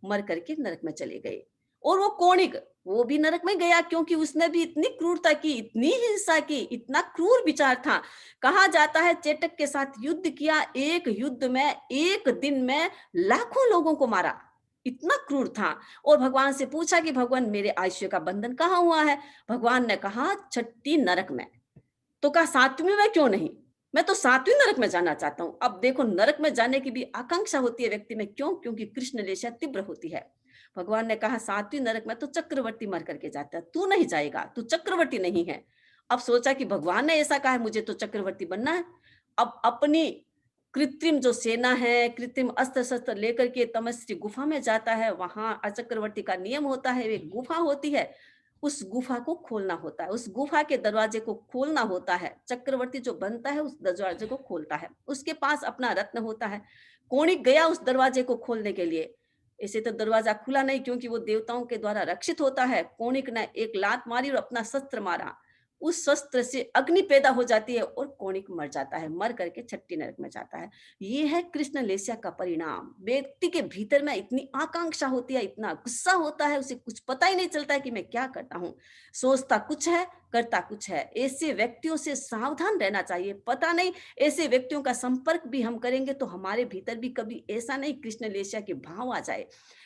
मर करके नरक में चले गए। और वो कोणिक, वो भी नरक में गया क्योंकि उसने भी इतनी क्रूरता की, इतनी हिंसा की, इतना क्रूर विचार था। कहा जाता है चेटक के साथ युद्ध किया, एक युद्ध में एक दिन में लाखों लोगों को मारा, इतना क्रूर था। और भगवान से पूछा कि भगवान मेरे आयुष्य का बंधन कहाँ हुआ है। भगवान ने कहा छठी नरक में। तो कहा सातवीं में क्यों नहीं, मैं तो सातवीं नरक में जाना चाहता हूं। अब देखो, नरक में जाने की भी आकांक्षा होती है व्यक्ति में, क्यों? क्योंकि कृष्ण लेशा तीव्र होती है। भगवान ने कहा सातवीं नरक में तो चक्रवर्ती मर करके जाता है, तू नहीं जाएगा, तू चक्रवर्ती नहीं है। अब सोचा कि भगवान ने ऐसा कहा है, मुझे तो चक्रवर्ती बनना है। अब अपनी कृत्रिम जो सेना है, कृत्रिम अस्त्र शस्त्र लेकर के तमस्वी गुफा में जाता है। वहां चक्रवर्ती का नियम होता है, एक गुफा होती है, उस गुफा को खोलना होता है, उस गुफा के दरवाजे को खोलना होता है। चक्रवर्ती जो बनता है उस दरवाजे को खोलता है, उसके पास अपना रत्न होता है। कोणिक गया उस दरवाजे को खोलने के लिए, इसे तो दरवाजा खुला नहीं क्योंकि वो देवताओं के द्वारा रक्षित होता है। कोणिक ने एक लात मारी और अपना शस्त्र मारा, उस शस्त्र से अग्नि पैदा हो जाती है और कोणिक मर जाता है, मर करके छठी नरक में जाता है। ये है कृष्ण लेस्या का परिणाम। व्यक्ति के भीतर में इतनी आकांक्षा होती है, इतना गुस्सा होता है, उसे कुछ पता ही नहीं चलता है कि मैं क्या करता हूँ, सोचता कुछ है, करता कुछ है। ऐसे व्यक्तियों से सावधान रहना चाहिए। पता नहीं ऐसे व्यक्तियों का संपर्क भी हम करेंगे तो हमारे भीतर भी कभी ऐसा नहीं कृष्ण लेस्या के भाव आ जाए।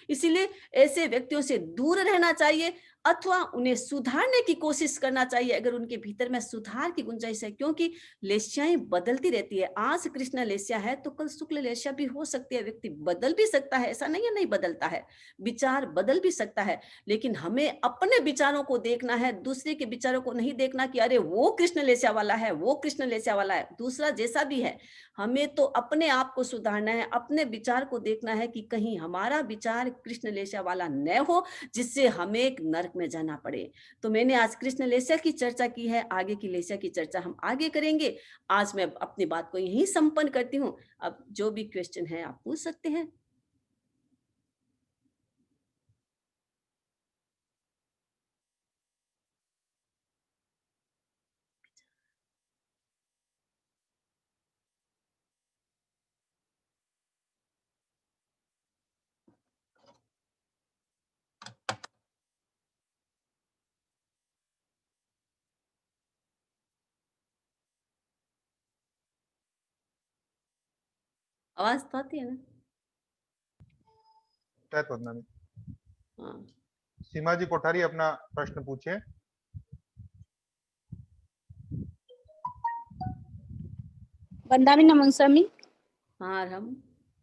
इसीलिए ऐसे व्यक्तियों से दूर रहना चाहिए अथवा उन्हें सुधारने की कोशिश करना चाहिए अगर उनके भीतर में सुधार की गुंजाइश है, क्योंकि लेस्याएं बदलती रहती है। आज कृष्ण लेस्या है तो कल शुक्ल लेस्या भी हो सकती है। व्यक्ति बदल भी सकता है, ऐसा नहीं है नहीं बदलता है, विचार बदल भी सकता है। लेकिन हमें अपने विचारों को देखना है, दूसरे के विचारों को नहीं देखना कि अरे वो कृष्ण लेस्या वाला है, वो कृष्ण लेस्या वाला है, दूसरा जैसा भी है। हमें तो अपने आप को सुधारना है, अपने विचार को देखना है कि कहीं हमारा विचार कृष्ण लेस्या वाला न हो जिससे हमें एक नरक में जाना पड़े। तो मैंने आज कृष्ण लेस्या की चर्चा की है, आगे की लेस्या की चर्चा हम आगे करेंगे। आज मैं अपनी बात को यहीं संपन्न करती हूँ। अब जो भी क्वेश्चन है आप पूछ सकते हैं। आवाज तो आती है ना? हाँ, सीमा जी कोठारी अपना प्रश्न पूछे। वंदामी नमन स्वामी, हाँ हम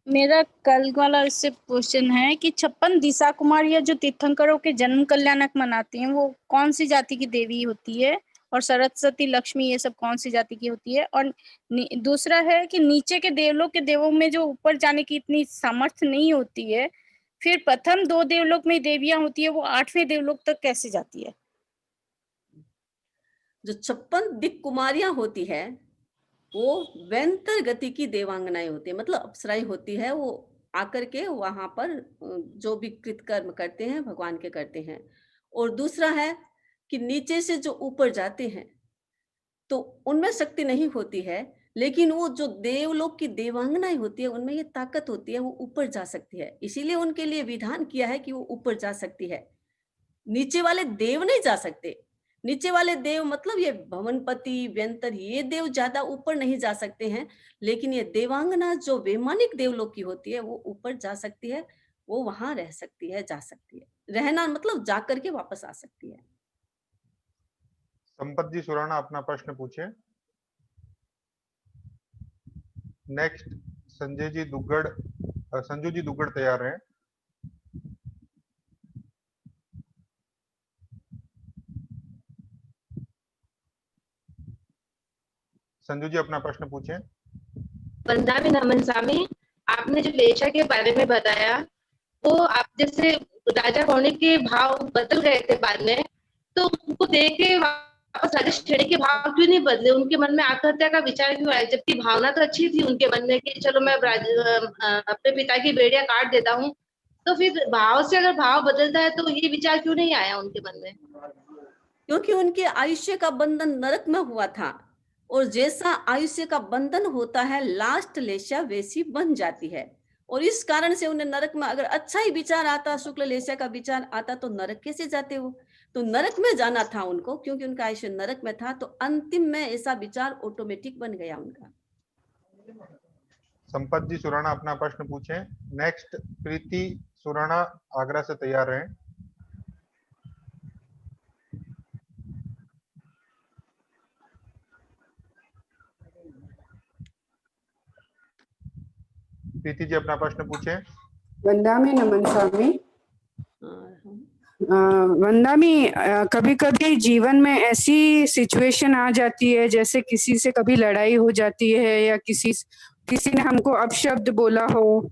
मेरा कल वाला इससे क्वेश्चन है कि 56 दिशा कुमारियां जो तीर्थंकरों के जन्म कल्याणक मनाती हैं वो कौन सी जाति की देवी होती है, और सरस्वती लक्ष्मी ये सब कौन सी जाति की होती है। और दूसरा है कि नीचे के देवलोक के देवों में जो ऊपर जाने की इतनी सामर्थ्य नहीं होती है, फिर प्रथम 2 देवलोक में देवियां होती है, वो 8वें देवलोक तक कैसे जाती है? जो 56 दिक कुमारियां होती है वो व्यंतर गति की देवांगनाएं होती है, मतलब अप्सराएं होती है, वो आकर के वहां पर जो भी कृतकर्म करते हैं भगवान के करते हैं। और दूसरा है कि नीचे से जो ऊपर जाते हैं तो उनमें शक्ति नहीं होती है, लेकिन वो जो देवलोक की देवांगनाएं होती है उनमें ये ताकत होती है, वो ऊपर जा सकती है। इसीलिए उनके लिए विधान किया है कि वो ऊपर जा सकती है। नीचे वाले देव नहीं जा सकते। नीचे वाले देव मतलब ये भवनपति, व्यंतर, ये देव ज्यादा ऊपर नहीं जा सकते हैं, लेकिन ये देवांगना जो वैमानिक देवलोक की होती है वो ऊपर जा सकती है, वो वहां रह सकती है, जा सकती है। रहना मतलब जाकर के वापस आ सकती है। संपत जी सुराणा अपना प्रश्न पूछे। नेक्स्ट संजू जी दुग्गड़ तैयार हैं। संजू जी अपना प्रश्न पूछे। वंदामी नमन स्वामी, आपने जो लेशा के बारे में बताया, वो आप जैसे राजा होने के भाव बदल गए थे बाद में, तो उनको देख के वापस राजा श्रेणी के भाव क्यों नहीं बदले? उनके मन में आत्महत्या का विचार क्यों आया? जबकि भावना तो अच्छी थी उनके मन में कि चलो मैं अपने पिता की बेड़ियां काट देता हूँ, तो फिर भाव से अगर भाव बदलता है तो ये विचार क्यों नहीं आया उनके मन में? क्योंकि उनके आयुष्य का बंधन नरक में हुआ था, और जैसा आयुष्य का बंधन होता है लास्ट लेशा वैसी बन जाती है, और इस कारण से उन्हें नरक में अगर अच्छा ही विचार आता, शुक्ल लेशा का विचार आता, तो नरक कैसे जाते हो? तो नरक में जाना था उनको, क्योंकि उनका आयुष्य नरक में था, तो अंतिम में ऐसा विचार ऑटोमेटिक बन गया उनका। संपत जी सुराणा अपना प्रश्न पूछे। नेक्स्ट प्रीति सुराणा आगरा से तैयार हैं। प्रीति जी अपना प्रश्न पूछे। वंदामी नमन स्वामी। वंदामी, कभी कभी जीवन में ऐसी सिचुएशन आ जाती है जैसे किसी से कभी लड़ाई हो जाती है या किसी ने हमको अपशब्द बोला हो,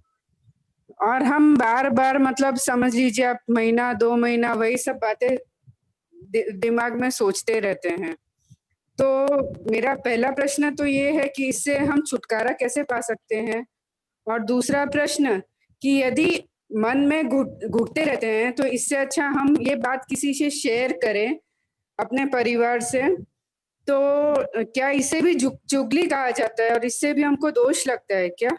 और हम बार बार मतलब समझ लीजिए आप महीना 2 महीना वही सब बातें दिमाग में सोचते रहते हैं। तो मेरा पहला प्रश्न तो ये है कि इससे हम छुटकारा कैसे पा सकते हैं, और दूसरा प्रश्न कि यदि मन में घुटते रहते हैं तो इससे अच्छा हम ये बात किसी से शेयर करें अपने परिवार से, तो क्या इसे भी चुगली कहा जाता है और इससे भी हमको दोष लगता है क्या?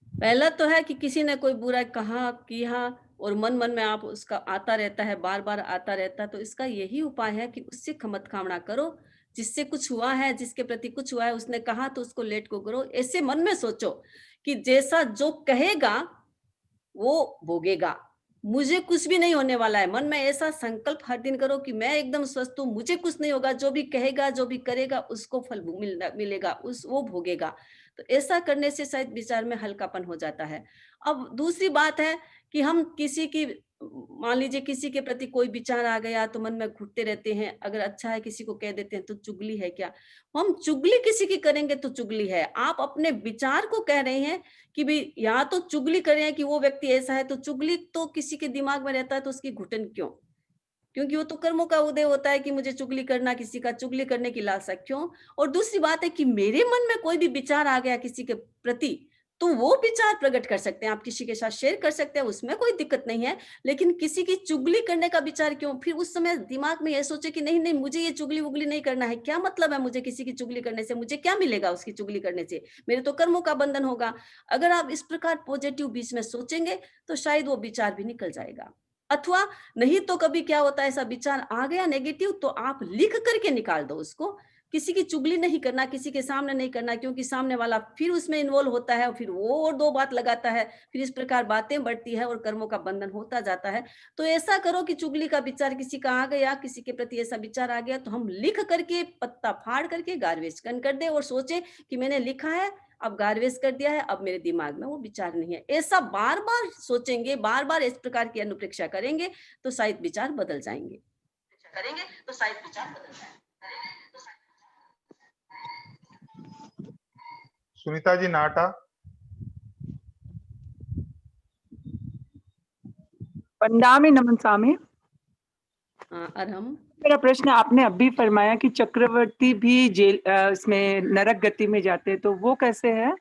पहला तो है कि किसी ने कोई बुरा कहा किया और मन मन में आप उसका आता रहता है, बार बार आता रहता है, तो इसका यही उपाय है कि उससे खमत खामना करो। जिससे कुछ हुआ है, जिसके प्रति कुछ हुआ है, उसने कहा तो उसको लेट को करो। ऐसे मन में सोचो कि जैसा जो कहेगा वो भोगेगा, मुझे कुछ भी नहीं होने वाला है। मन में ऐसा संकल्प हर दिन करो कि मैं एकदम स्वस्थ हूँ, मुझे कुछ नहीं होगा, जो भी कहेगा जो भी करेगा उसको फल मिलेगा, वो भोगेगा। तो ऐसा करने से शायद विचार में हल्कापन हो जाता है। अब दूसरी बात है कि हम किसी की, मान लीजिए किसी के प्रति कोई विचार आ गया तो मन में घुटते रहते हैं, अगर अच्छा है किसी को कह देते हैं तो चुगली है क्या? हम चुगली किसी की करेंगे तो चुगली है। आप अपने विचार को कह रहे हैं कि भाई यहाँ तो चुगली कर रहे हैं कि वो व्यक्ति ऐसा है, तो चुगली तो किसी के दिमाग में रहता है तो उसकी घुटन क्यों? क्योंकि वो तो कर्मों का उदय होता है कि मुझे चुगली करना, किसी का चुगली करने की लालसा क्यों? और दूसरी बात है कि मेरे मन में कोई भी विचार आ गया किसी के प्रति, तो वो विचार प्रकट कर सकते हैं, आप किसी के साथ शेयर कर सकते हैं, उसमें कोई दिक्कत नहीं है। लेकिन किसी की चुगली करने का विचार क्यों? फिर उस समय दिमाग में ये सोचे कि नहीं नहीं, मुझे ये चुगली वुगली नहीं करना है। क्या मतलब है मुझे किसी की चुगली करने से? मुझे क्या मिलेगा उसकी चुगली करने से? मेरे तो कर्मों का बंधन होगा। अगर आप इस प्रकार पॉजिटिव बीच में सोचेंगे तो शायद वो विचार भी निकल जाएगा। अथवा नहीं तो कभी क्या होता है, ऐसा विचार आ गया नेगेटिव, तो आप लिख करके निकाल दो उसको। किसी की चुगली नहीं करना, किसी के सामने नहीं करना, क्योंकि सामने वाला फिर उसमें इन्वॉल्व होता है और फिर वो और 2 बात लगाता है, फिर इस प्रकार बातें बढ़ती है और कर्मों का बंधन होता जाता है। तो ऐसा करो कि चुगली का विचार किसी का आ गया, किसी के प्रति ऐसा विचार आ गया, तो हम लिख करके पत्ता फाड़ करके गार्बेज कन कर दे और सोचे कि मैंने लिखा है, अब गार्बेज कर दिया है, अब मेरे दिमाग में वो विचार नहीं है। ऐसा बार बार सोचेंगे, बार बार इस प्रकार की अनुप्रेक्षा करेंगे तो शायद विचार बदल जाएंगे। सुनीता जी नाटा। वंदामि नमन स्वामी। अरहम। मेरा प्रश्न, आपने अभी फरमाया कि चक्रवर्ती भी जेल इसमें नरक गति में जाते हैं, तो वो कैसे है?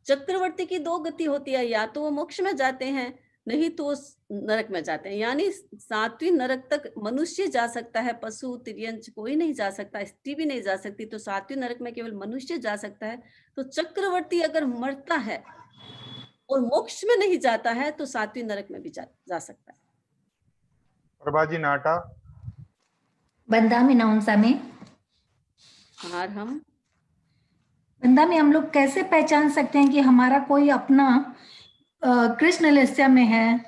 चक्रवर्ती की 2 गति होती है, या तो वो मोक्ष में जाते हैं, नहीं तो वो नरक में जाते हैं। यानी 7वीं नरक तक मनुष्य जा सकता है, पशु, तिर्यंच कोई नहीं जा सकता, स्त्री भी नहीं जा सकती। तो 7वीं नरक में केवल मनुष्य जा सकता है। तो चक्रवर्ती अगर मरता है और मोक्ष में नहीं जाता है, तो 7वीं नरक में भी जा सकता है। प्रभाजी नाटा। बंदामी नवंसामी। और बंदामी, हम लोग कैसे पहचान सकते हैं कि हमारा कोई अपना कृष्ण लिस्या में है,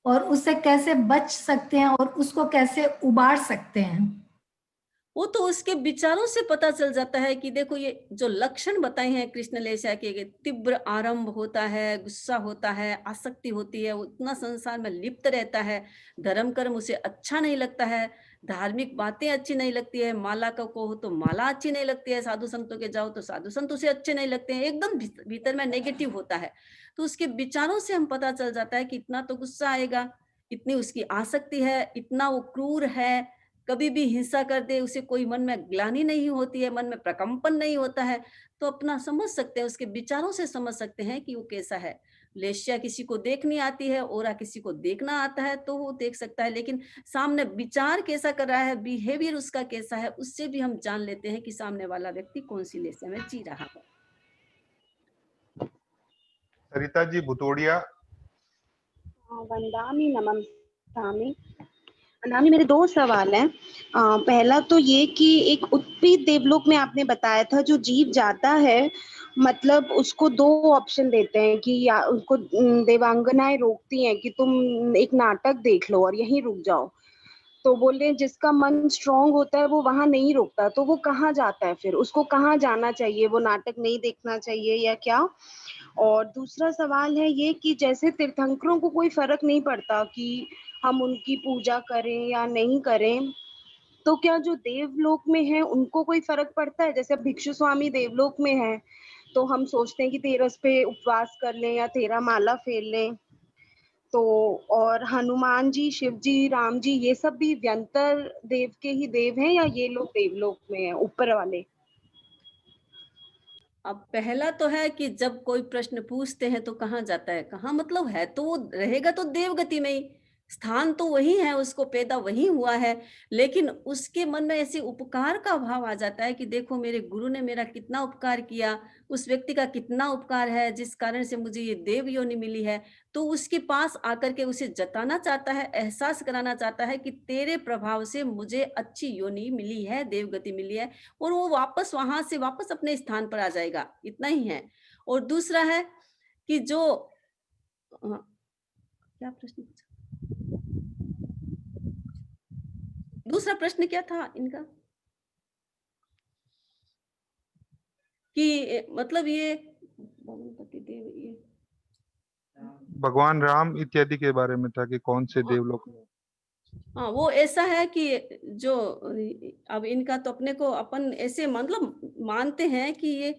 और उससे कैसे बच सकते हैं और उसको कैसे उबार सकते हैं? वो तो उसके विचारों से पता चल जाता है कि देखो, ये जो लक्षण बताए हैं कृष्ण लेशा के, तीव्र आरंभ होता है, गुस्सा होता है, आसक्ति होती है, वो इतना संसार में लिप्त रहता है, धर्म कर्म उसे अच्छा नहीं लगता है, धार्मिक बातें अच्छी नहीं लगती है, माला का को तो माला अच्छी नहीं लगती है, साधु संतों के जाओ तो साधु संत उसे अच्छे नहीं लगते हैं, एकदम भीतर में नेगेटिव होता है। तो उसके विचारों से हम पता चल जाता है कि इतना तो गुस्सा आएगा, इतनी उसकी आसक्ति है, इतना वो क्रूर है, कभी भी हिंसा कर दे, उसे कोई मन में ग्लानि नहीं होती है, मन में प्रकंपन नहीं होता है। तो अपना समझ सकते हैं, उसके विचारों से समझ सकते हैं कि वो कैसा है। लेश्या किसी को देखनी आती है, ओरा किसी को देखना आता है, तो वो देख सकता है, लेकिन सामने विचार कैसा कर रहा है, बिहेवियर उसका कैसा है, उससे भी हम जान लेते हैं कि सामने वाला व्यक्ति कौन सी लेश्या में जी रहा है। सरिता जी भुतोड़िया। वंदामी नमस्कामी। वंदामी, मेरे 2 सवाल हैं। पहला तो ये कि एक उत्पीत देवलोक में आपने बताया था, जो जीव जाता है, मतलब उसको 2 ऑप्शन देते हैं कि या उसको देवांगनाएं रोकती हैं कि तुम एक नाटक देख लो और यहीं रुक जाओ। तो बोल रहे हैं जिसका मन स्ट्रांग होता है वो वहां नहीं रुकता, तो वो कहाँ जाता है फिर? उसको कहाँ जाना चाहिए? वो नाटक नहीं देखना चाहिए या क्या? और दूसरा सवाल है ये कि जैसे तीर्थंकरों को कोई फर्क नहीं पड़ता कि हम उनकी पूजा करें या नहीं करें, तो क्या जो देवलोक में है उनको कोई फर्क पड़ता है? जैसे भिक्षु स्वामी देवलोक में है, तो हम सोचते हैं कि तेरस पे उपवास कर लें या 13 माला फेर लें। तो और हनुमान जी, शिव जी, राम जी, ये सब भी व्यंतर देव के ही देव हैं या ये लोग देवलोक में हैं, ऊपर वाले? अब पहला तो है कि जब कोई प्रश्न पूछते हैं तो कहाँ जाता है, कहाँ मतलब है तो वो रहेगा तो देवगति में ही, स्थान तो वही है, उसको पैदा वही हुआ है। लेकिन उसके मन में ऐसे उपकार का भाव आ जाता है कि देखो मेरे गुरु ने मेरा कितना उपकार किया, उस व्यक्ति का कितना उपकार है जिस कारण से मुझे ये देव योनि मिली है। तो उसके पास आकर के उसे जताना चाहता है, एहसास कराना चाहता है कि तेरे प्रभाव से मुझे अच्छी योनि मिली है, देवगति मिली है, और वो वापस वहां से वापस अपने स्थान पर आ जाएगा, इतना ही है। और दूसरा है कि जो क्या प्रश्न पूछा, दूसरा प्रश्न क्या था इनका, कि मतलब ये भगवान राम इत्यादि के बारे में था कि कौन से देवलोक में। हाँ, वो ऐसा है कि जो अब इनका तो अपने को अपन ऐसे मतलब मानते हैं कि ये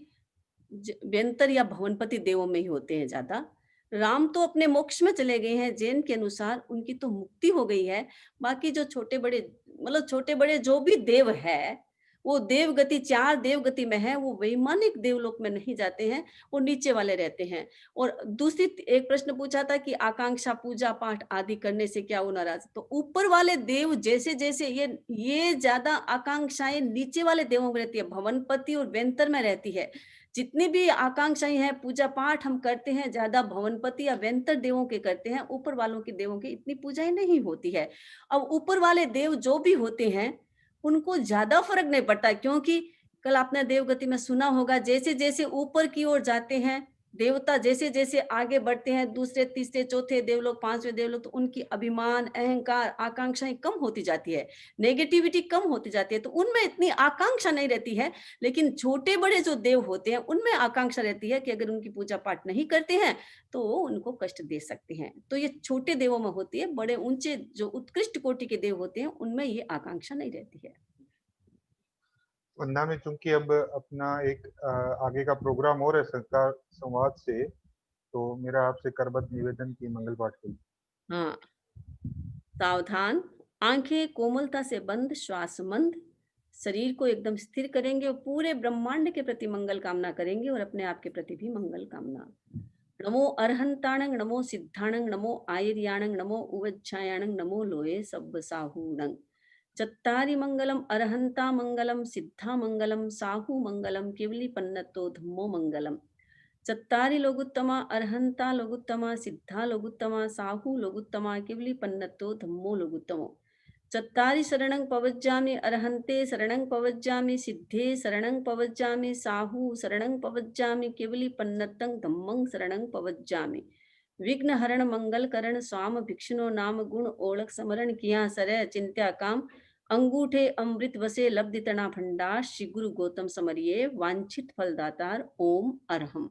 व्यंतर या भवनपति देवों में ही होते हैं ज्यादा। राम तो अपने मोक्ष में चले गए हैं, जैन के अनुसार उनकी तो मुक्ति हो गई है। बाकी जो छोटे बड़े मतलब छोटे बड़े जो भी देव है, वो देवगति 4 देवगति में है, वो वैमानिक देवलोक में नहीं जाते हैं, वो नीचे वाले रहते हैं। और दूसरी एक प्रश्न पूछा था कि आकांक्षा पूजा पाठ आदि करने से क्या वो नाराज, तो ऊपर वाले देव जैसे जैसे ये ज्यादा आकांक्षाएं नीचे वाले देवों में रहती है, भवनपति और व्यंतर में रहती है। जितनी भी आकांक्षाएं हैं, पूजा पाठ हम करते हैं ज्यादा भवनपति या व्यंतर देवों के करते हैं, ऊपर वालों के देवों की इतनी पूजाएं नहीं होती है। अब ऊपर वाले देव जो भी होते हैं उनको ज्यादा फर्क नहीं पड़ता, क्योंकि कल आपने देवगति में सुना होगा, जैसे जैसे ऊपर की ओर जाते हैं देवता, जैसे जैसे आगे बढ़ते हैं, दूसरे तीसरे चौथे देवलोक, 5वें देवलोक, तो उनकी अभिमान, अहंकार, आकांक्षाएं कम होती जाती है, नेगेटिविटी कम होती जाती है, तो उनमें इतनी आकांक्षा नहीं रहती है। लेकिन छोटे बड़े जो देव होते हैं उनमें आकांक्षा रहती है कि अगर उनकी पूजा पाठ नहीं करते हैं तो उनको कष्ट दे सकते हैं। तो ये छोटे देवों में होती है, बड़े ऊंचे जो उत्कृष्ट कोटि के देव होते हैं उनमें ये आकांक्षा नहीं रहती है। वंदा में चूंकि अब अपना एक आगे का प्रोग्राम और है संस्कार संवाद से, तो मेरा आपसे करबद्ध निवेदन की मंगल पाठ करिए। हाँ, सावधान, आंखें कोमलता से बंद, श्वास मंद, शरीर को एकदम स्थिर करेंगे और पूरे ब्रह्मांड के प्रति मंगल कामना करेंगे और अपने आप के प्रति भी मंगल कामना। नमो अरहंताणं, नमो सिद्धाणं, नमो आयर्याणं, नमो उवज्झायाणं, नमो लोये सब्ब साहूणं। चत्तारि मंगलम अरहंता मंगलम, सिद्धा मंगलम, साहू मंगलम, केवली पन्नतो धम्मो मंगलम। चत्तारि लोगुत्तमा, अरहंता लोगुत्तमा, सिद्धा लोगुत्तमा, साहू लोगुत्तमा, केवली पन्नतो धम्मो लोगुत्तमो। चत्तारि शरणं पवज्जामि, अरहन्ते शरणं पवज्जामि, सिद्धे शरणं पवज्जामि, साहू शरणं पवज्जामि, केवली पन्नतं धम्मं शरणं पवज्जामि। विघ्न हरण मंगल करण, स्वाम भिक्षुनो नाम गुण ओळख समरण किया सरय चिंत्या काम। अंगूठे अमृत वसे लब्धितना भंडार, श्री गुरु गौतम समरिये वांछित फलदातार। ओम अरहम।